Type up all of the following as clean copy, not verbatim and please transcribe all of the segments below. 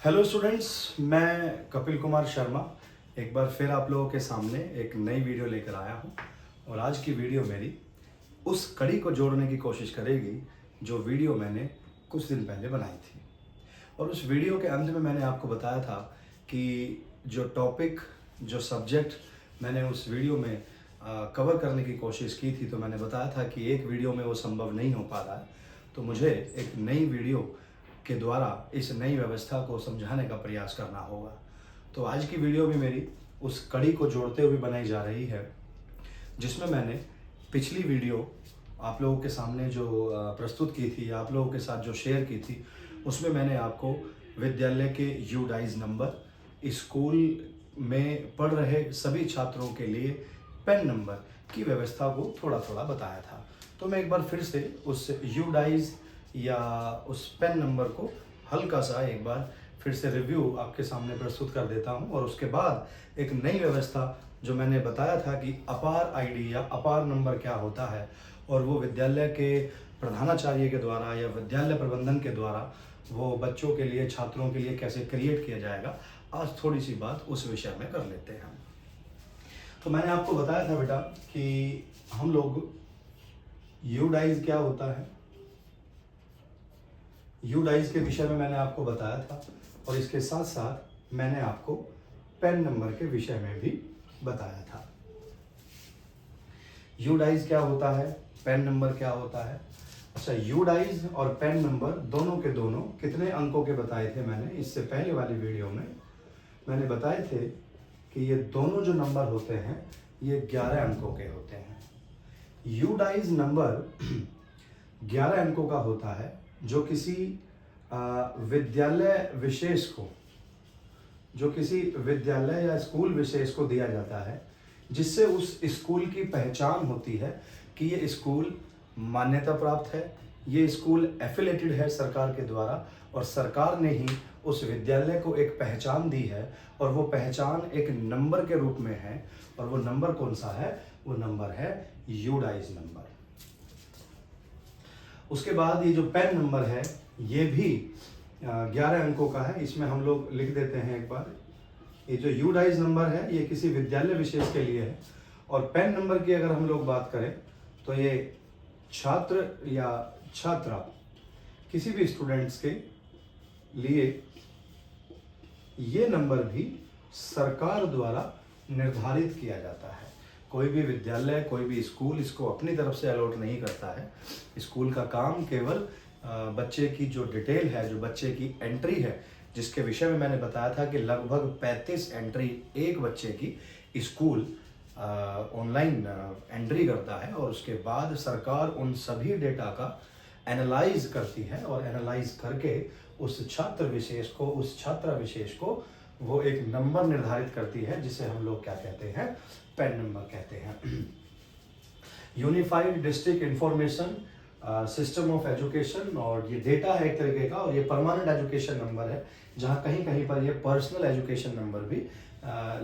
Hello students, मैं कपिल कुमार शर्मा एक बार फिर आप लोगों के सामने एक नई वीडियो लेकर आया हूं। और आज की वीडियो मेरी उस कड़ी को जोड़ने की कोशिश करेगी जो वीडियो मैंने कुछ दिन पहले बनाई थी। और उस वीडियो के अंत में मैंने आपको बताया था कि जो टॉपिक, जो सब्जेक्ट मैंने उस वीडियो में कवर करने की कोशिश की थी, तो मैंने बताया था कि एक वीडियो में वो संभव नहीं हो पा रहा है, तो मुझे एक नई वीडियो के द्वारा इस नई व्यवस्था को समझाने का प्रयास करना होगा। तो आज की वीडियो भी मेरी उस कड़ी को जोड़ते हुए बनाई जा रही है, जिसमें मैंने पिछली वीडियो आप लोगों के सामने जो प्रस्तुत की थी, आप लोगों के साथ जो शेयर की थी, उसमें मैंने आपको विद्यालय के यूडाइज नंबर, स्कूल में पढ़ रहे सभी छात्रों के लिए पेन नंबर की व्यवस्था को थोड़ा थोड़ा बताया था। तो मैं एक बार फिर से उस यूडाइज या उस पेन नंबर को हल्का सा एक बार फिर से रिव्यू आपके सामने प्रस्तुत कर देता हूं। और उसके बाद एक नई व्यवस्था जो मैंने बताया था कि अपार आईडी या अपार नंबर क्या होता है, और वो विद्यालय के प्रधानाचार्य के द्वारा या विद्यालय प्रबंधन के द्वारा वो बच्चों के लिए, छात्रों के लिए कैसे क्रिएट किया जाएगा, आज थोड़ी सी बात उस विषय में कर लेते हैं। तो मैंने आपको बताया था बेटा कि हम लोग यूडाइज क्या होता है, यूडाइज के विषय में मैंने आपको बताया था, और इसके साथ साथ मैंने आपको पेन नंबर के विषय में भी बताया था। यूडाइज क्या होता है, पेन नंबर क्या होता है। अच्छा, यूडाइज और पेन नंबर दोनों के दोनों कितने अंकों के बताए थे मैंने इससे पहले वाली वीडियो में। मैंने बताए थे कि ये दोनों जो नंबर होते हैं ये 11 अंकों के होते हैं। यूडाइज नंबर 11 अंकों का होता है, जो किसी विद्यालय विशेष को, जो किसी विद्यालय या स्कूल विशेष को दिया जाता है, जिससे उस स्कूल की पहचान होती है कि ये स्कूल मान्यता प्राप्त है, ये स्कूल एफिलेटेड है सरकार के द्वारा, और सरकार ने ही उस विद्यालय को एक पहचान दी है, और वो पहचान एक नंबर के रूप में है। और वो नंबर कौन सा है? वो नंबर है यूडाइज नंबर। उसके बाद ये जो पेन नंबर है ये भी 11 अंकों का है। इसमें हम लोग लिख देते हैं एक बार, ये जो यूडाइज नंबर है ये किसी विद्यालय विशेष के लिए है। और पेन नंबर की अगर हम लोग बात करें तो ये छात्र या छात्रा, किसी भी स्टूडेंट्स के लिए ये नंबर भी सरकार द्वारा निर्धारित किया जाता है। कोई भी विद्यालय, कोई भी स्कूल इसको अपनी तरफ से अलॉट नहीं करता है। स्कूल का काम केवल बच्चे की जो डिटेल है, जो बच्चे की एंट्री है, जिसके विषय में मैंने बताया था कि लगभग 35 एंट्री एक बच्चे की स्कूल ऑनलाइन एंट्री करता है, और उसके बाद सरकार उन सभी डेटा का एनालाइज करती है, और एनालाइज करके उस छात्र विशेष को, उस छात्रा विशेष को वो एक नंबर निर्धारित करती है, जिसे हम लोग क्या कहते हैं? पेन नंबर कहते हैं। Unified district information system of education, और ये डेटा है एक तरीके का, और ये परमानेंट एजुकेशन नंबर है, जहाँ कहीं कहीं पर ये पर्सनल एजुकेशन नंबर भी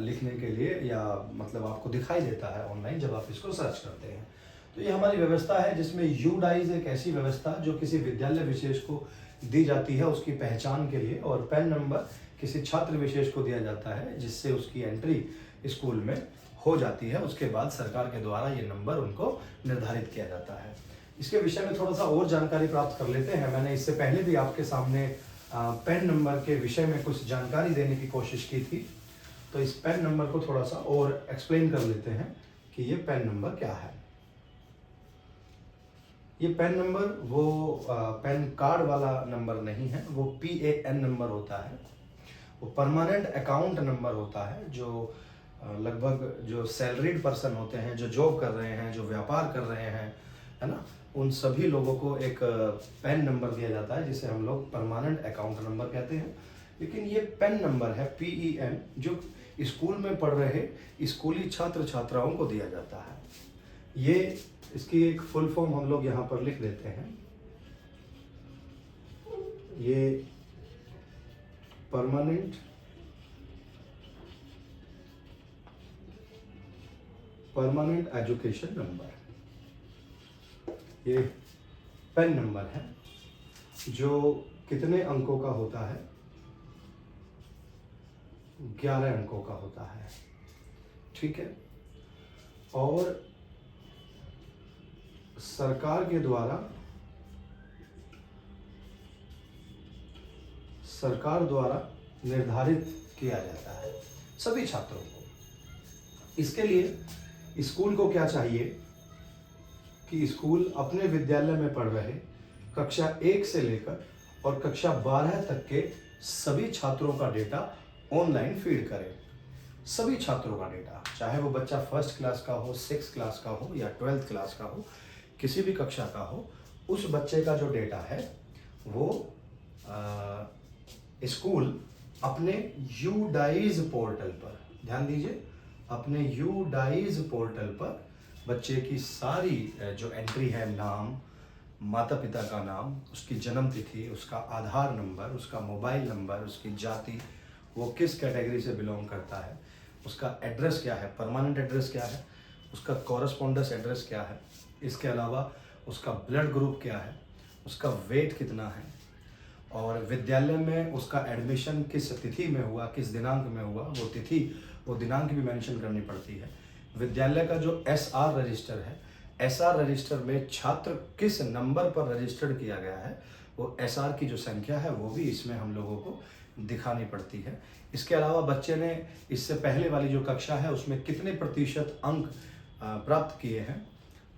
लिखने के लिए, या मतलब आपको दिखाई देता है ऑनलाइन जब आप इसको सर्च करते हैं। तो ये हमारी व्यवस्था है, जिसमें यूडाइज एक ऐसी व्यवस्था जो किसी विद्यालय विशेष को दी जाती है उसकी पहचान के लिए, और पेन नंबर किसी छात्र विशेष को दिया जाता है, जिससे उसकी एंट्री स्कूल में हो जाती है। उसके बाद सरकार के द्वारा ये नंबर उनको निर्धारित किया जाता है। इसके विषय में थोड़ा सा और जानकारी प्राप्त कर लेते हैं। मैंने इससे पहले भी आपके सामने पेन नंबर के विषय में कुछ जानकारी देने की कोशिश की थी, तो इस पेन नंबर को थोड़ा सा और एक्सप्लेन कर लेते हैं कि ये पेन नंबर क्या है। ये पेन नंबर वो पेन कार्ड वाला नंबर नहीं है, वो PAN नंबर होता है। वो परमानेंट अकाउंट नंबर होता है, जो लगभग जो सैलरीड पर्सन होते हैं, जो जॉब कर रहे हैं, जो व्यापार कर रहे हैं, है ना, उन सभी लोगों को एक पेन नंबर दिया जाता है, जिसे हम लोग परमानेंट अकाउंट नंबर कहते हैं। लेकिन ये पेन नंबर है PEN, जो स्कूल में पढ़ रहे स्कूली छात्र छात्राओं को दिया जाता है। ये इसकी एक फुल फॉर्म हम लोग यहाँ पर लिख देते हैं। ये परमानेंट एजुकेशन नंबर, ये पेन नंबर है, जो कितने अंकों का होता है? 11 अंकों का होता है, ठीक है। और सरकार द्वारा निर्धारित किया जाता है सभी छात्रों को। इसके लिए स्कूल को क्या चाहिए कि स्कूल अपने विद्यालय में पढ़ रहे कक्षा 1 से लेकर और कक्षा 12 तक के सभी छात्रों का डेटा ऑनलाइन फीड करे। सभी छात्रों का डेटा, चाहे वो बच्चा 1st क्लास का हो, 6th क्लास का हो या 12th क्लास का हो, किसी भी कक्षा का हो, उस बच्चे का जो डेटा है वो स्कूल अपने यूडाइज पोर्टल पर, ध्यान दीजिए, अपने यूडाइज पोर्टल पर बच्चे की सारी जो एंट्री है, नाम, माता पिता का नाम, उसकी जन्म तिथि, उसका आधार नंबर, उसका मोबाइल नंबर, उसकी जाति, वो किस कैटेगरी से बिलोंग करता है, उसका एड्रेस क्या है, परमानेंट एड्रेस क्या है, उसका कॉरस्पॉन्डेंस एड्रेस क्या है, इसके अलावा उसका ब्लड ग्रुप क्या है, उसका वेट कितना है, और विद्यालय में उसका एडमिशन किस तिथि में हुआ, किस दिनांक में हुआ, वो तिथि, वो दिनांक भी मेंशन करनी पड़ती है। विद्यालय का जो SR रजिस्टर है, SR रजिस्टर में छात्र किस नंबर पर रजिस्टर्ड किया गया है, वो SR की जो संख्या है वो भी इसमें हम लोगों को दिखानी पड़ती है। इसके अलावा बच्चे ने इससे पहले वाली जो कक्षा है उसमें कितने प्रतिशत अंक प्राप्त किए हैं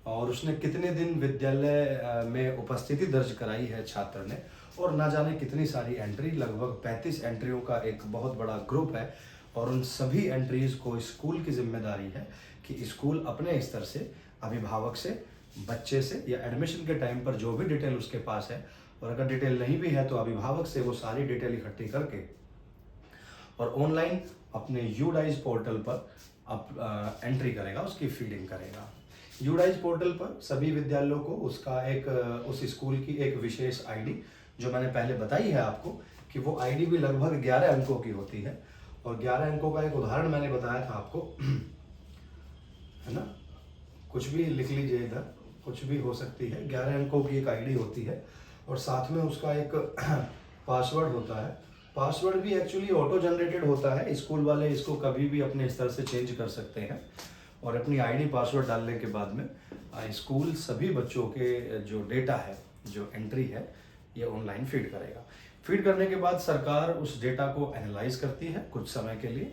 और उसने कितने दिन विद्यालय में उपस्थिति दर्ज कराई है छात्र ने, और ना जाने कितनी सारी एंट्री, लगभग 35 एंट्रियों का एक बहुत बड़ा ग्रुप है। और उन सभी एंट्रीज को स्कूल की जिम्मेदारी है कि स्कूल अपने स्तर से, अभिभावक से, बच्चे से, या एडमिशन के टाइम पर जो भी डिटेल उसके पास है, और अगर डिटेल नहीं भी है तो अभिभावक से वो सारी डिटेल इकट्ठी करके और ऑनलाइन अपने यूडाइज पोर्टल पर एंट्री करेगा, उसकी फीडिंग करेगा। यूडाइज पोर्टल पर सभी विद्यालयों को उसका एक, उस स्कूल की एक विशेष आईडी, जो मैंने पहले बताई है आपको, कि वो आईडी भी लगभग 11 अंकों की होती है। और 11 अंकों का एक उदाहरण मैंने बताया था आपको, है ना, कुछ भी लिख लीजिए इधर, कुछ भी हो सकती है। 11 अंकों की एक आईडी होती है और साथ में उसका एक पासवर्ड होता है। पासवर्ड भी एक्चुअली ऑटो जनरेटेड होता है, स्कूल वाले इसको कभी भी अपने स्तर से चेंज कर सकते हैं। और अपनी आईडी पासवर्ड डालने के बाद में स्कूल सभी बच्चों के जो डेटा है, जो एंट्री है, ये ऑनलाइन फीड करेगा। फीड करने के बाद सरकार उस डेटा को एनालाइज करती है कुछ समय के लिए,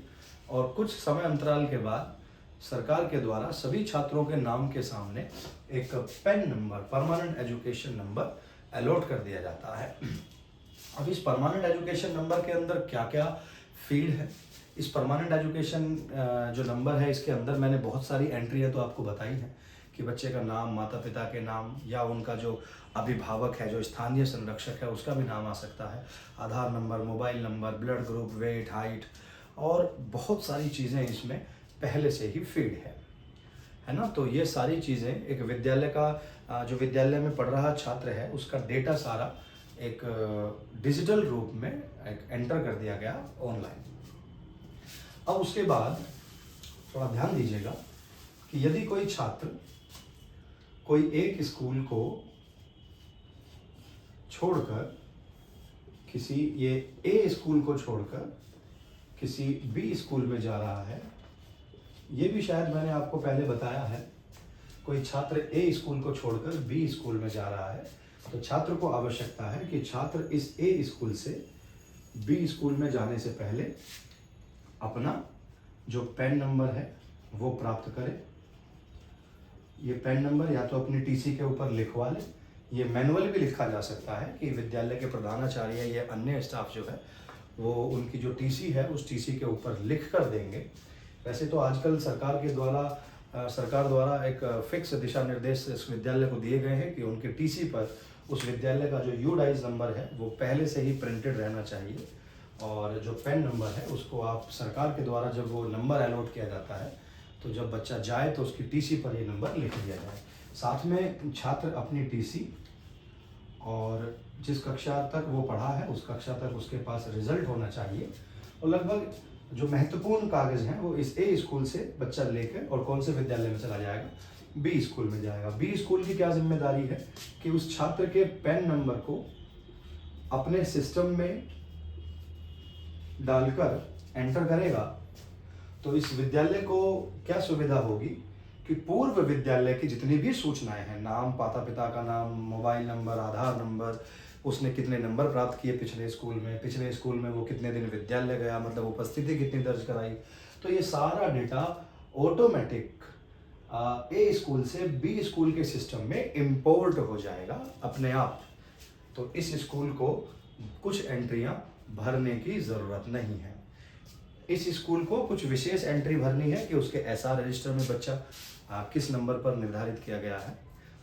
और कुछ समय अंतराल के बाद सरकार के द्वारा सभी छात्रों के नाम के सामने एक PAN number, permanent education number allot कर दिया जाता है। अब इस परमानेंट एजुकेशन नंबर के अंदर क्या क्या फील्ड है, इस परमानेंट एजुकेशन जो नंबर है, इसके अंदर मैंने बहुत सारी एंट्री है तो आपको बताई है कि बच्चे का नाम, माता पिता के नाम, या उनका जो अभिभावक है, जो स्थानीय संरक्षक है, उसका भी नाम आ सकता है, Aadhaar number, mobile number, blood group, weight, height, और बहुत सारी चीज़ें इसमें पहले से ही फीड है ना। तो ये सारी चीज़ें एक विद्यालय का, जो विद्यालय में पढ़ रहा छात्र है, उसका डेटा सारा एक डिजिटल रूप में एक एंटर कर दिया गया ऑनलाइन। अब उसके बाद थोड़ा ध्यान दीजिएगा कि यदि कोई छात्र कोई एक स्कूल को छोड़कर किसी, ये ए स्कूल को छोड़कर किसी बी स्कूल में जा रहा है, ये भी शायद मैंने आपको पहले बताया है, कोई छात्र ए स्कूल को छोड़कर बी स्कूल में जा रहा है, तो छात्र को आवश्यकता है कि छात्र इस ए स्कूल से बी स्कूल में जाने से पहले अपना जो पैन नंबर है वो प्राप्त करे। ये पैन नंबर या तो अपनी टीसी के ऊपर लिखवा ले, ये मैनुअल भी लिखा जा सकता है कि विद्यालय के प्रधानाचार्य या अन्य स्टाफ जो है वो उनकी जो टीसी है उस टीसी के ऊपर लिख कर देंगे। वैसे तो आजकल सरकार द्वारा एक फिक्स दिशा निर्देश इस विद्यालय को दिए गए हैं कि उनके टीसी पर उस विद्यालय का जो यूडाइज नंबर है वो पहले से ही प्रिंटेड रहना चाहिए, और जो पेन नंबर है उसको आप सरकार के द्वारा जब वो नंबर अलॉट किया जाता है तो जब बच्चा जाए तो उसकी टीसी पर ये नंबर लिख दिया जाए। साथ में छात्र अपनी टीसी और जिस कक्षा तक वो पढ़ा है उस कक्षा तक उसके पास रिजल्ट होना चाहिए, और लगभग जो महत्वपूर्ण कागज़ हैं वो इस ए स्कूल से बच्चा लेकर और कौन से विद्यालय में चला जाएगा, बी स्कूल में जाएगा। बी स्कूल की क्या जिम्मेदारी है कि उस छात्र के पेन नंबर को अपने सिस्टम में डालकर एंटर करेगा तो इस विद्यालय को क्या सुविधा होगी कि पूर्व विद्यालय की जितनी भी सूचनाएं हैं, नाम, माता पिता का नाम, मोबाइल नंबर, आधार नंबर, उसने कितने नंबर प्राप्त किए पिछले स्कूल में वो कितने दिन विद्यालय गया, मतलब उपस्थिति कितनी दर्ज कराई, तो ये सारा डेटा ऑटोमेटिक ए स्कूल से बी स्कूल के सिस्टम में इंपोर्ट हो जाएगा अपने आप। तो इस स्कूल को कुछ एंट्रियां भरने की ज़रूरत नहीं है। इस स्कूल को कुछ विशेष एंट्री भरनी है कि उसके एसआर रजिस्टर में बच्चा किस नंबर पर निर्धारित किया गया है,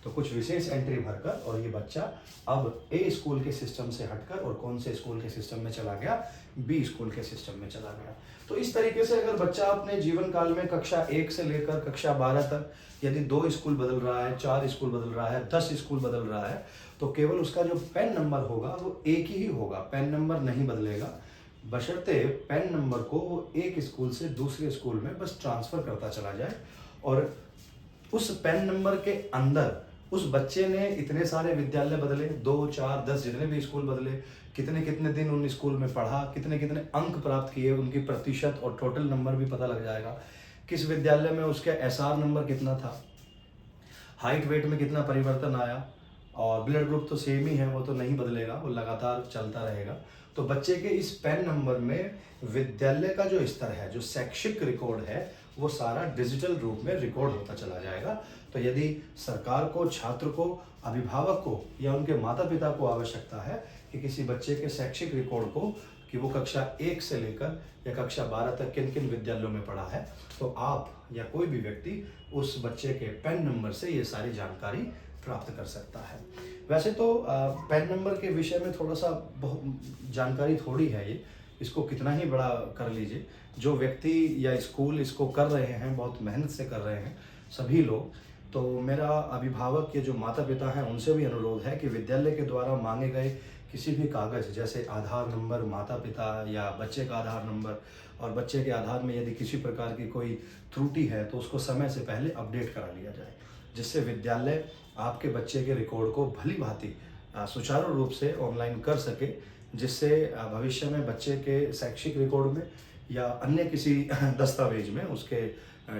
तो कुछ विशेष एंट्री भरकर और ये बच्चा अब ए स्कूल के सिस्टम से हटकर और कौन से स्कूल के सिस्टम में चला गया, बी स्कूल के सिस्टम में चला गया। तो इस तरीके से अगर बच्चा अपने जीवन काल में कक्षा 1 से लेकर कक्षा 12 तक यदि 2 स्कूल बदल रहा है, 4 स्कूल बदल रहा है, 10 स्कूल बदल रहा है, तो केवल उसका जो पैन नंबर होगा वो एक ही होगा, पैन नंबर नहीं बदलेगा, बशर्ते पैन नंबर को वो एक स्कूल से दूसरे स्कूल में बस ट्रांसफ़र करता चला जाए। और उस पैन नंबर के अंदर उस बच्चे ने इतने सारे विद्यालय बदले, 2, 4, 10 जितने भी स्कूल बदले, कितने कितने दिन उन स्कूल में पढ़ा, कितने कितने अंक प्राप्त किए, उनकी प्रतिशत और टोटल नंबर भी पता लग जाएगा। किस विद्यालय में उसके एसआर नंबर कितना था, हाइट वेट में कितना परिवर्तन आया, और ब्लड ग्रुप तो सेम ही है, वो तो नहीं बदलेगा, वो लगातार चलता रहेगा। तो बच्चे के इस पैन नंबर में विद्यालय का जो स्तर है, जो शैक्षिक रिकॉर्ड है, वो सारा डिजिटल रूप में रिकॉर्ड होता चला जाएगा। तो यदि सरकार को, छात्र को, अभिभावक को या उनके माता पिता को आवश्यकता है कि किसी बच्चे के शैक्षिक रिकॉर्ड को, कि वो कक्षा 1 से लेकर या कक्षा 12 तक किन किन विद्यालयों में पढ़ा है, तो आप या कोई भी व्यक्ति उस बच्चे के पैन नंबर से ये सारी जानकारी प्राप्त कर सकता है। वैसे तो पैन नंबर के विषय में थोड़ा सा जानकारी थोड़ी है, ये इसको कितना ही बड़ा कर लीजिए, जो व्यक्ति या स्कूल इसको कर रहे हैं, बहुत मेहनत से कर रहे हैं सभी लोग, तो मेरा अभिभावक के जो माता पिता हैं उनसे भी अनुरोध है कि विद्यालय के द्वारा मांगे गए किसी भी कागज़, जैसे आधार नंबर, माता पिता या बच्चे का आधार नंबर, और बच्चे के आधार में यदि किसी प्रकार की कोई त्रुटि है तो उसको समय से पहले अपडेट करा लिया जाए, जिससे विद्यालय आपके बच्चे के रिकॉर्ड को भली भांति सुचारू रूप से ऑनलाइन कर सके, जिससे भविष्य में बच्चे के शैक्षिक रिकॉर्ड में या अन्य किसी दस्तावेज में, उसके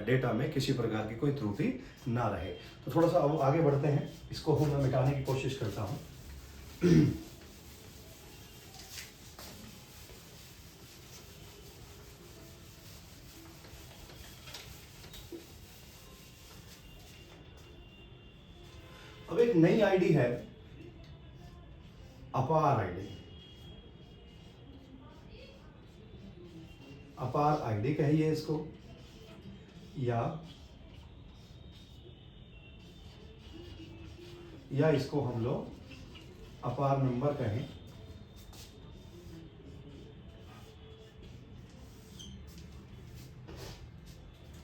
डेटा में किसी प्रकार की कोई त्रुटि ना रहे। तो थोड़ा सा अब आगे बढ़ते हैं, इसको मैं मिटाने की कोशिश करता हूँ। अब एक नई आईडी है, अपार आईडी। अपार आईडी कहिए इसको, या इसको हम लोग अपार नंबर कहें।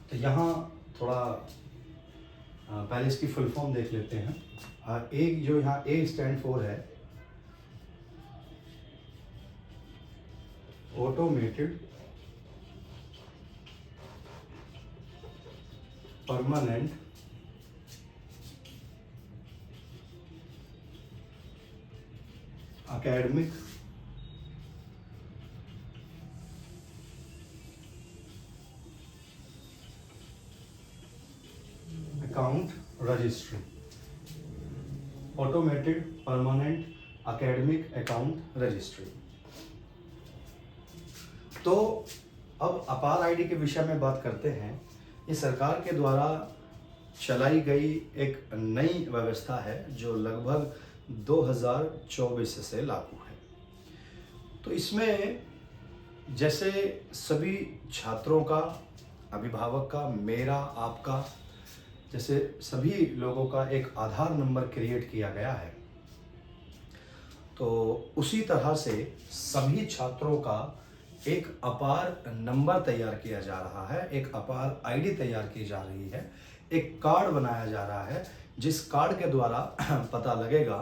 तो यहाँ थोड़ा पहले इसकी फुल फॉर्म देख लेते हैं। एक जो यहाँ ए स्टैंड फॉर है, automated permanent academic account registry, automated permanent academic account registry. तो अब अपार आईडी के विषय में बात करते हैं। ये सरकार के द्वारा चलाई गई एक नई व्यवस्था है जो लगभग 2024 से लागू है। तो इसमें जैसे सभी छात्रों का, अभिभावक का, मेरा, आपका, जैसे सभी लोगों का एक आधार नंबर क्रिएट किया गया है, तो उसी तरह से सभी छात्रों का एक अपार नंबर तैयार किया जा रहा है, एक अपार आईडी तैयार की जा रही है, एक कार्ड बनाया जा रहा है, जिस कार्ड के द्वारा पता लगेगा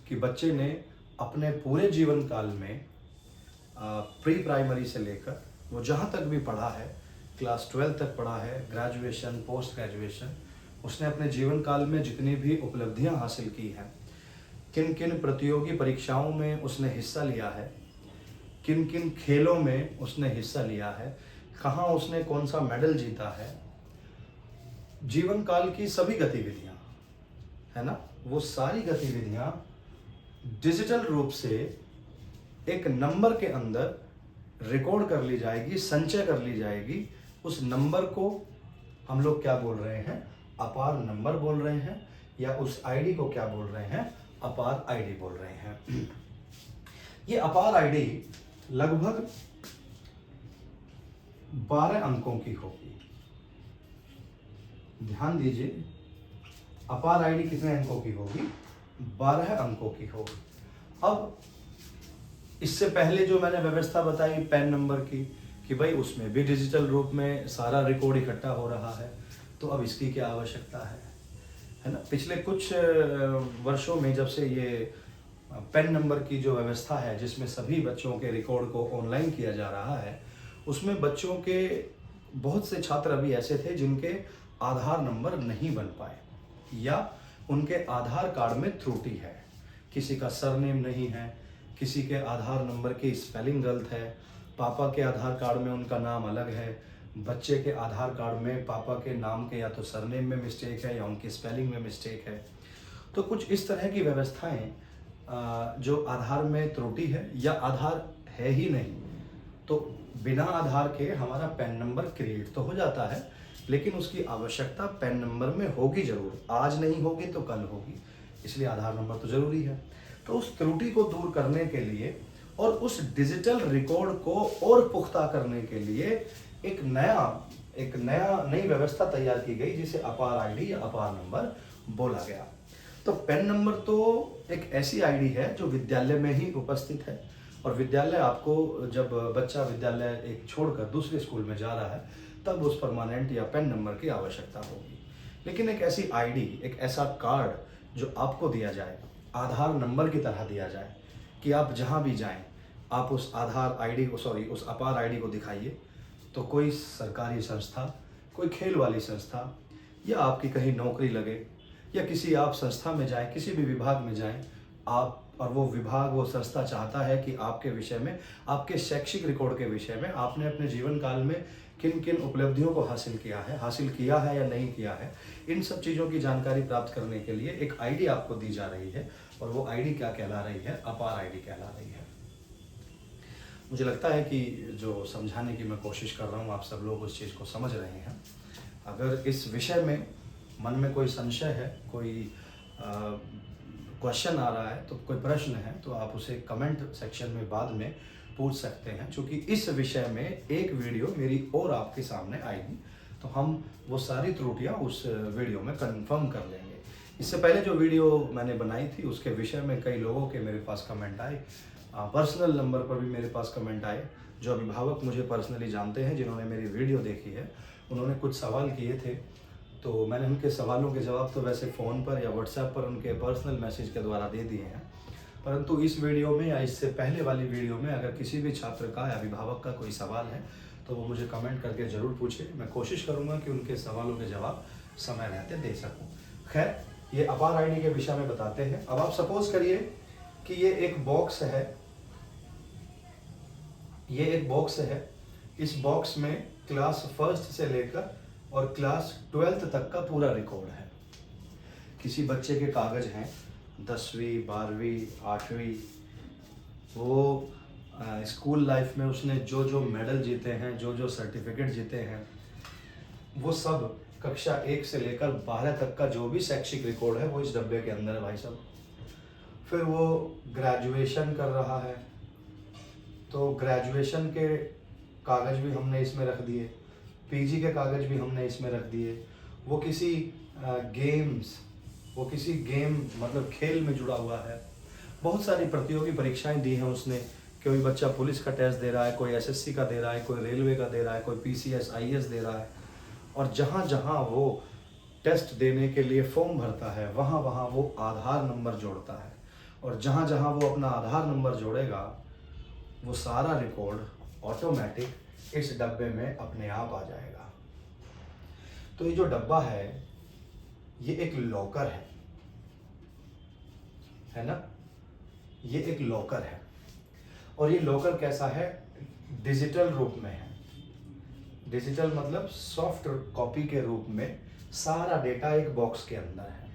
कि बच्चे ने अपने पूरे जीवन काल में प्री प्राइमरी से लेकर वो जहाँ तक भी पढ़ा है, क्लास 12 तक पढ़ा है, ग्रेजुएशन, पोस्ट ग्रेजुएशन, उसने अपने जीवन काल में जितनी भी उपलब्धियां हासिल की हैं, किन किन प्रतियोगी परीक्षाओं में उसने हिस्सा लिया है, किन किन खेलों में उसने हिस्सा लिया है, कहाँ उसने कौन सा मेडल जीता है, जीवन काल की सभी गतिविधियाँ, है ना, वो सारी गतिविधियाँ डिजिटल रूप से एक नंबर के अंदर रिकॉर्ड कर ली जाएगी, संचय कर ली जाएगी। उस नंबर को हम लोग क्या बोल रहे हैं, अपार नंबर बोल रहे हैं, या उस आईडी को क्या बोल रहे हैं, अपार आईडी बोल रहे हैं। ये अपार आईडी लगभग 12 अंकों की होगी। ध्यान दीजिए, अपार आईडी कितने अंकों की होगी, 12 अंकों की होगी। अब इससे पहले जो मैंने व्यवस्था बताई पैन नंबर की, कि भाई उसमें भी डिजिटल रूप में सारा रिकॉर्ड इकट्ठा हो रहा है, तो अब इसकी क्या आवश्यकता है ना। पिछले कुछ वर्षों में जब से ये पैन नंबर की जो व्यवस्था है, जिसमें सभी बच्चों के रिकॉर्ड को ऑनलाइन किया जा रहा है, उसमें बच्चों के बहुत से छात्र अभी ऐसे थे जिनके आधार नंबर नहीं बन पाए, या उनके आधार कार्ड में त्रुटि है, किसी का सरनेम नहीं है, किसी के आधार नंबर की स्पेलिंग गलत है, पापा के आधार कार्ड में उनका नाम अलग है, बच्चे के आधार कार्ड में पापा के नाम के या तो सरनेम में मिस्टेक है या उनकी स्पेलिंग में मिस्टेक है। तो कुछ इस तरह की व्यवस्थाएं जो आधार में त्रुटि है या आधार है ही नहीं, तो बिना आधार के हमारा पैन नंबर क्रिएट तो हो जाता है, लेकिन उसकी आवश्यकता पैन नंबर में होगी जरूर, आज नहीं होगी तो कल होगी, इसलिए आधार नंबर तो जरूरी है। तो उस त्रुटि को दूर करने के लिए और उस डिजिटल रिकॉर्ड को और पुख्ता करने के लिए एक नई व्यवस्था तैयार की गई, जिसे अपार आईडी या अपार नंबर बोला गया। तो पैन नंबर तो एक ऐसी आईडी है जो विद्यालय में ही उपस्थित है, और विद्यालय आपको, जब बच्चा विद्यालय एक छोड़कर दूसरे स्कूल में जा रहा है, तब उस परमानेंट या पैन नंबर की आवश्यकता होगी। लेकिन एक ऐसी आईडी, एक ऐसा कार्ड जो आपको दिया जाए, आधार नंबर की तरह दिया जाए, कि आप जहाँ भी जाएं आप उस आधार आईडी को, उस अपार आईडी को दिखाइए, तो कोई सरकारी संस्था, कोई खेल वाली संस्था, या आपकी कहीं नौकरी लगे, या किसी आप संस्था में जाएं, किसी भी विभाग में जाएं आप, और वो विभाग, वो संस्था चाहता है कि आपके विषय में, आपके शैक्षिक रिकॉर्ड के विषय में, आपने अपने जीवन काल में किन किन उपलब्धियों को हासिल किया है या नहीं किया है, इन सब चीज़ों की जानकारी प्राप्त करने के लिए एक आईडी आपको दी जा रही है, और वो आईडी क्या कहला रही है, अपार आईडी कहला रही है। मुझे लगता है कि जो समझाने की मैं कोशिश कर रहा हूँ, आप सब लोग उस चीज़ को समझ रहे हैं। अगर इस विषय में मन में कोई संशय है, कोई क्वेश्चन आ रहा है, तो कोई प्रश्न है, तो आप उसे कमेंट सेक्शन में बाद में पूछ सकते हैं, क्योंकि इस विषय में एक वीडियो मेरी और आपके सामने आएगी, तो हम वो सारी त्रुटियां उस वीडियो में कंफर्म कर लेंगे। इससे पहले जो वीडियो मैंने बनाई थी, उसके विषय में कई लोगों के मेरे पास कमेंट आए, पर्सनल नंबर पर भी मेरे पास कमेंट आए। जो अभिभावक मुझे पर्सनली जानते हैं, जिन्होंने मेरी वीडियो देखी है, उन्होंने कुछ सवाल किए थे, तो मैंने उनके सवालों के जवाब तो वैसे फ़ोन पर या व्हाट्सएप पर उनके पर्सनल मैसेज के द्वारा दे दिए हैं, परंतु इस वीडियो में या इससे पहले वाली वीडियो में अगर किसी भी छात्र का या अभिभावक का कोई सवाल है, तो वो मुझे कमेंट करके ज़रूर पूछे। मैं कोशिश करूँगा कि उनके सवालों के जवाब समय रहते दे सकूँ। खैर, ये अपार आईडी के विषय में बताते हैं। अब आप सपोज करिए कि ये एक बॉक्स है, ये एक बॉक्स है। इस बॉक्स में क्लास फर्स्ट से लेकर और क्लास 12th तक का पूरा रिकॉर्ड है। किसी बच्चे के कागज हैं 10वीं 12वीं 8वीं, वो स्कूल लाइफ में उसने जो जो मेडल जीते हैं, जो जो सर्टिफिकेट जीते हैं, वो सब कक्षा 1 से लेकर 12 तक का जो भी शैक्षिक रिकॉर्ड है, वो इस डब्बे के अंदर है भाई साहब। फिर वो ग्रेजुएशन कर रहा है, तो ग्रेजुएशन के कागज भी हमने इसमें रख दिए, पीजी के कागज भी हमने इसमें रख दिए। वो किसी गेम मतलब खेल में जुड़ा हुआ है, बहुत सारी प्रतियोगी परीक्षाएं दी हैं उसने। कोई बच्चा पुलिस का टेस्ट दे रहा है, कोई एसएससी का दे रहा है, कोई रेलवे का दे रहा है, कोई पीसीएस आईएएस दे रहा है, और जहाँ जहाँ वो टेस्ट देने के लिए फॉर्म भरता है, वहाँ वहाँ वो आधार नंबर जोड़ता है, और जहाँ जहाँ वो अपना आधार नंबर जोड़ेगा, वो सारा रिकॉर्ड ऑटोमेटिक इस डब्बे में अपने आप आ जाएगा। तो ये जो डब्बा है, ये एक लॉकर है ना, ये एक लॉकर है। और ये लॉकर कैसा है, डिजिटल रूप में है। डिजिटल मतलब सॉफ्ट कॉपी के रूप में, सारा डेटा एक बॉक्स के अंदर है।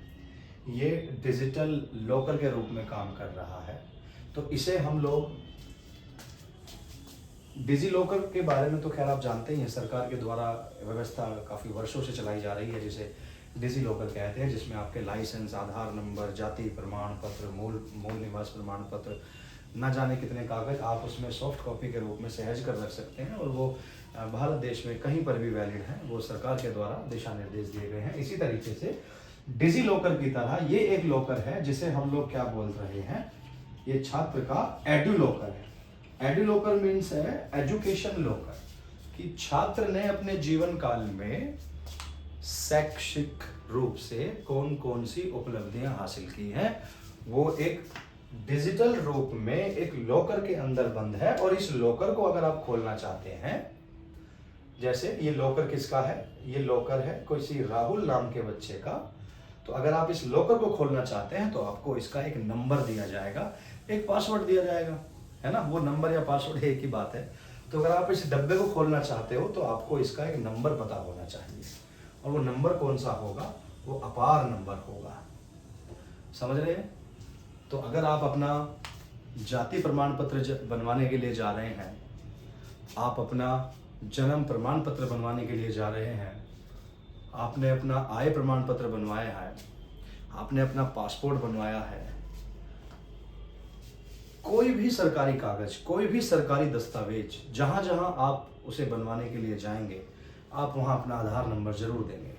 ये डिजिटल लॉकर के रूप में काम कर रहा है। तो इसे हम लोग डिजी लॉकर के बारे में तो खैर आप जानते ही हैं, सरकार के द्वारा व्यवस्था काफ़ी वर्षों से चलाई जा रही है जिसे डिजी लॉकर कहते हैं, जिसमें आपके लाइसेंस, आधार नंबर, जाति प्रमाण पत्र, मूल निवास प्रमाण पत्र, न जाने कितने कागज आप उसमें सॉफ्ट कॉपी के रूप में सहज कर रख सकते हैं। और वो भारत देश में कहीं पर भी वैलिड है, वो सरकार के द्वारा दिशा निर्देश दिए गए हैं। इसी तरीके से डिजी लॉकर की तरह ये एक लॉकर है जिसे हम लोग क्या बोल रहे हैं, ये छात्र का एडू लॉकर है। एडू लॉकर मीन्स है एजुकेशन लॉकर, कि छात्र ने अपने जीवन काल में शैक्षिक रूप से कौन कौन सी उपलब्धियां हासिल की हैं, वो एक डिजिटल रूप में एक लॉकर के अंदर बंद है। और इस लॉकर को अगर आप खोलना चाहते हैं, जैसे ये लॉकर किसका है, ये लॉकर है किसी राहुल नाम के बच्चे का, तो अगर आप इस लॉकर को खोलना चाहते हैं तो आपको इसका एक नंबर दिया जाएगा, एक पासवर्ड दिया जाएगा, है ना। वो नंबर या पासवर्ड एक ही बात है। तो अगर आप इस डब्बे को खोलना चाहते हो तो आपको इसका एक नंबर पता होना चाहिए, और वो नंबर कौन सा होगा, वो अपार नंबर होगा। समझ रहे हैं। तो अगर आप अपना जाति प्रमाण पत्र बनवाने के लिए जा रहे हैं, आप अपना जन्म प्रमाण पत्र बनवाने के लिए जा रहे हैं, आपने अपना आय प्रमाण पत्र बनवाया है, आपने अपना पासपोर्ट बनवाया है, कोई भी सरकारी कागज, कोई भी सरकारी दस्तावेज, जहां जहां आप उसे बनवाने के लिए जाएंगे, आप वहां अपना आधार नंबर जरूर देंगे।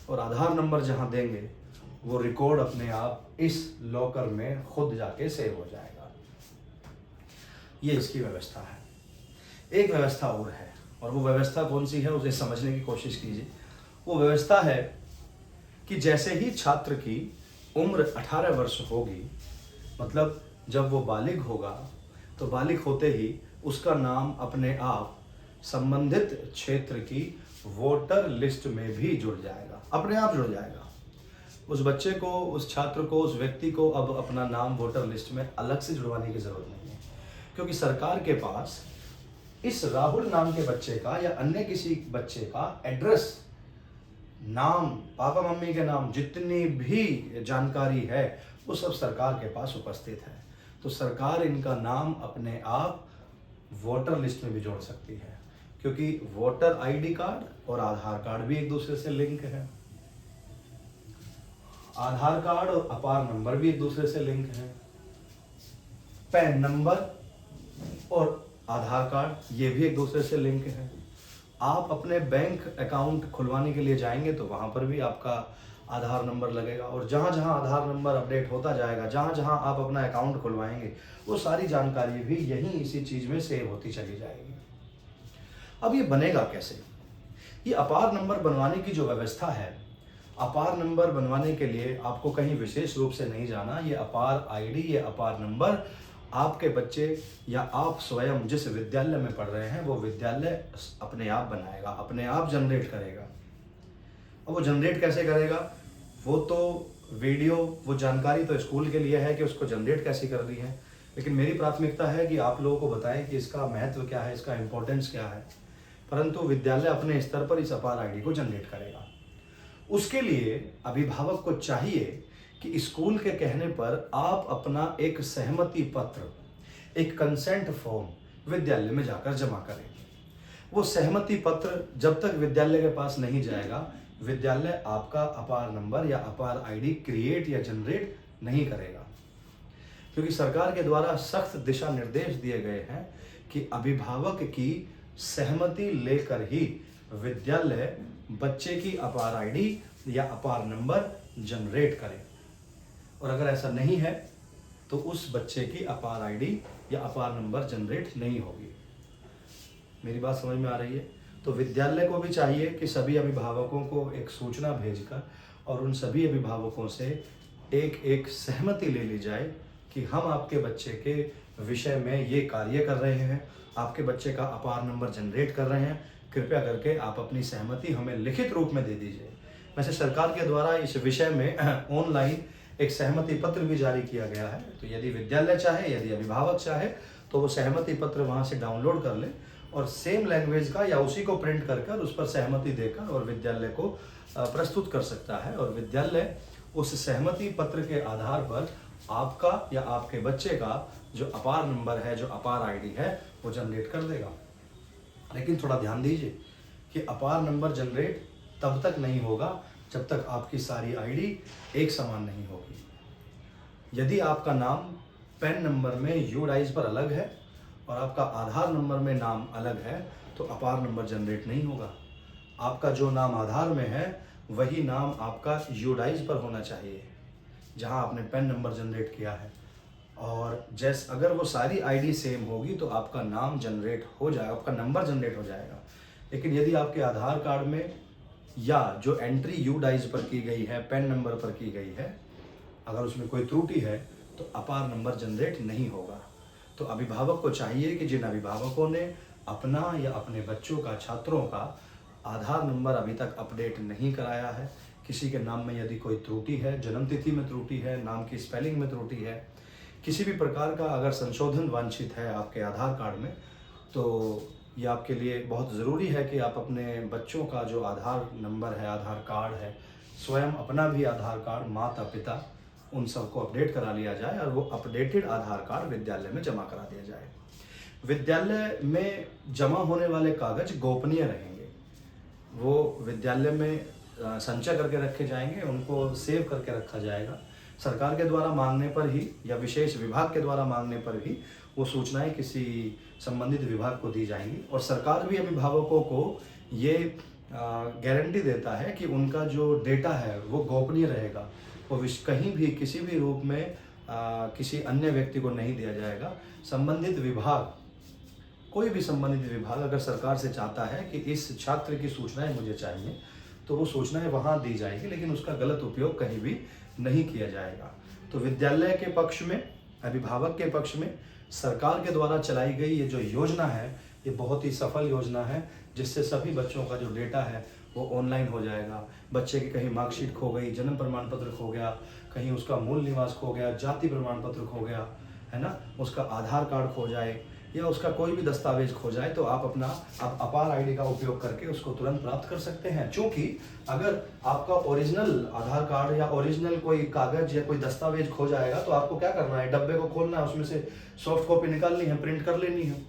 और आधार नंबर जहां देंगे वो रिकॉर्ड अपने आप इस लॉकर में खुद जाके सेव हो जाएगा। ये इसकी व्यवस्था है। एक व्यवस्था और है, और वो व्यवस्था कौन सी है उसे समझने की कोशिश कीजिए। वो व्यवस्था है कि जैसे ही छात्र की उम्र 18 वर्ष होगी, मतलब जब वो बालिग होगा, तो बालिग होते ही उसका नाम अपने आप संबंधित क्षेत्र की वोटर लिस्ट में भी जुड़ जाएगा, अपने आप जुड़ जाएगा। उस बच्चे को, उस छात्र को, उस व्यक्ति को अब अपना नाम वोटर लिस्ट में अलग से जुड़वाने की जरूरत नहीं है, क्योंकि सरकार के पास इस राहुल नाम के बच्चे का या अन्य किसी बच्चे का एड्रेस, नाम, पापा मम्मी के नाम, जितनी भी जानकारी है वो सब सरकार के पास उपस्थित है। तो सरकार इनका नाम अपने आप वोटर लिस्ट में भी जोड़ सकती है, क्योंकि वोटर आईडी कार्ड और आधार कार्ड भी एक दूसरे से लिंक है। आधार कार्ड और अपार नंबर भी एक दूसरे से लिंक है। पैन नंबर और आधार कार्ड ये भी एक दूसरे से लिंक है। आप अपने बैंक अकाउंट खुलवाने के लिए जाएंगे तो वहां पर भी आपका आधार नंबर लगेगा, और जहां जहां आधार नंबर अपडेट होता जाएगा, जहां जहां आप अपना अकाउंट खुलवाएंगे, वो सारी जानकारी भी यहीं इसी चीज में सेव होती चली जाएगी। अब ये बनेगा कैसे? ये अपार नंबर बनवाने की जो व्यवस्था है, अपार नंबर बनवाने के लिए आपको कहीं विशेष रूप से नहीं जाना। ये अपार आईडी, ये अपार नंबर आपके बच्चे या आप स्वयं जिस विद्यालय में पढ़ रहे हैं वो विद्यालय अपने आप बनाएगा, अपने आप जनरेट करेगा। और वो जनरेट कैसे करेगा? वो तो वीडियो, वो जानकारी तो स्कूल के लिए है कि उसको जनरेट कैसे कर दी है, लेकिन मेरी प्राथमिकता है कि आप लोगों को बताएं कि इसका महत्व क्या है, इसका इम्पोर्टेंस क्या है। परंतु विद्यालय अपने स्तर पर इस अपार आईडी को जनरेट करेगा। उसके लिए अभिभावक को चाहिए कि स्कूल के कहने पर आप अपना एक सहमति पत्र, एक कंसेंट फॉर्म विद्यालय में जाकर जमा करें। वो सहमति पत्र जब तक विद्यालय के पास नहीं जाएगा, विद्यालय आपका अपार नंबर या अपार आईडी क्रिएट या जनरेट नहीं करेगा, क्योंकि सरकार के द्वारा सख्त दिशा निर्देश दिए गए हैं कि अभिभावक की सहमति लेकर ही विद्यालय बच्चे की अपार आईडी या अपार नंबर जनरेट करे। और अगर ऐसा नहीं है तो उस बच्चे की अपार आईडी या अपार नंबर जनरेट नहीं होगी। मेरी बात समझ में आ रही है? तो विद्यालय को भी चाहिए कि सभी अभिभावकों को एक सूचना भेजकर और उन सभी अभिभावकों से एक एक सहमति ले ली जाए कि हम आपके बच्चे के विषय में ये कार्य कर रहे हैं, आपके बच्चे का अपार नंबर जनरेट कर रहे हैं, कृपया करके आप अपनी सहमति हमें लिखित रूप में दे दीजिए। वैसे सरकार के द्वारा इस विषय में ऑनलाइन एक सहमति पत्र भी जारी किया गया है, तो यदि विद्यालय चाहे, यदि अभिभावक चाहे तो वो सहमति पत्र वहाँ से डाउनलोड कर ले और सेम लैंग्वेज का या उसी को प्रिंट कर कर उस पर सहमति देकर और विद्यालय को प्रस्तुत कर सकता है, और विद्यालय उस सहमति पत्र के आधार पर आपका या आपके बच्चे का जो अपार नंबर है, जो अपार आईडी है, वो जनरेट कर देगा। लेकिन थोड़ा ध्यान दीजिए कि अपार नंबर जनरेट तब तक नहीं होगा जब तक आपकी सारी आईडी एक समान नहीं होगी। यदि आपका नाम पैन नंबर में यूडाइज पर अलग है और आपका आधार नंबर में नाम अलग है तो अपार नंबर जनरेट नहीं होगा। आपका जो नाम आधार में है वही नाम आपका यूडाइज पर होना चाहिए जहां आपने पैन नंबर जनरेट किया है, और जैसे अगर वो सारी आईडी सेम होगी तो आपका नाम जनरेट हो जाएगा, आपका नंबर जनरेट हो जाएगा। लेकिन यदि आपके आधार कार्ड में या जो एंट्री यूडाइज पर की गई है, पैन नंबर पर की गई है, अगर उसमें कोई त्रुटि है तो अपार नंबर जनरेट नहीं होगा। तो अभिभावक को चाहिए कि जिन अभिभावकों ने अपना या अपने बच्चों का, छात्रों का आधार नंबर अभी तक अपडेट नहीं कराया है, किसी के नाम में यदि कोई त्रुटि है, जन्मतिथि में त्रुटि है, नाम की स्पेलिंग में त्रुटि है, किसी भी प्रकार का अगर संशोधन वांछित है आपके आधार कार्ड में, तो ये आपके लिए बहुत ज़रूरी है कि आप अपने बच्चों का जो आधार नंबर है, आधार कार्ड है, स्वयं अपना भी आधार कार्ड, माता पिता, उन सबको अपडेट करा लिया जाए और वो अपडेटेड आधार कार्ड विद्यालय में जमा करा दिया जाए। विद्यालय में जमा होने वाले कागज गोपनीय रहेंगे, वो विद्यालय में संचय करके रखे जाएंगे, उनको सेव करके रखा जाएगा। सरकार के द्वारा मांगने पर ही या विशेष विभाग के द्वारा मांगने पर ही वो सूचनाएं किसी संबंधित विभाग को दी जाएंगी, और सरकार भी अभिभावकों को ये गारंटी देता है कि उनका जो डेटा है वो गोपनीय रहेगा, वो कहीं भी किसी भी रूप में किसी अन्य व्यक्ति को नहीं दिया जाएगा। संबंधित विभाग, कोई भी संबंधित विभाग अगर सरकार से चाहता है कि इस छात्र की सूचनाएं मुझे चाहिए तो वो सूचनाएं वहाँ दी जाएगी, लेकिन उसका गलत उपयोग कहीं भी नहीं किया जाएगा। तो विद्यालय के पक्ष में, अभिभावक के पक्ष में सरकार के द्वारा चलाई गई ये जो योजना है, ये बहुत ही सफल योजना है, जिससे सभी बच्चों का जो डेटा है वो ऑनलाइन हो जाएगा। बच्चे की कहीं मार्कशीट खो गई, जन्म प्रमाण पत्र खो गया, कहीं उसका मूल निवास खो गया, जाति प्रमाण पत्र खो गया, है ना, उसका आधार कार्ड खो जाए या उसका कोई भी दस्तावेज खो जाए, तो आप अपार आईडी का उपयोग करके उसको तुरंत प्राप्त कर सकते हैं। क्योंकि अगर आपका ओरिजिनल आधार कार्ड या ओरिजिनल कोई कागज या कोई दस्तावेज खो जाएगा तो आपको क्या करना है, डब्बे को खोलना है, उसमें से सॉफ्ट कॉपी निकालनी है, प्रिंट कर लेनी है,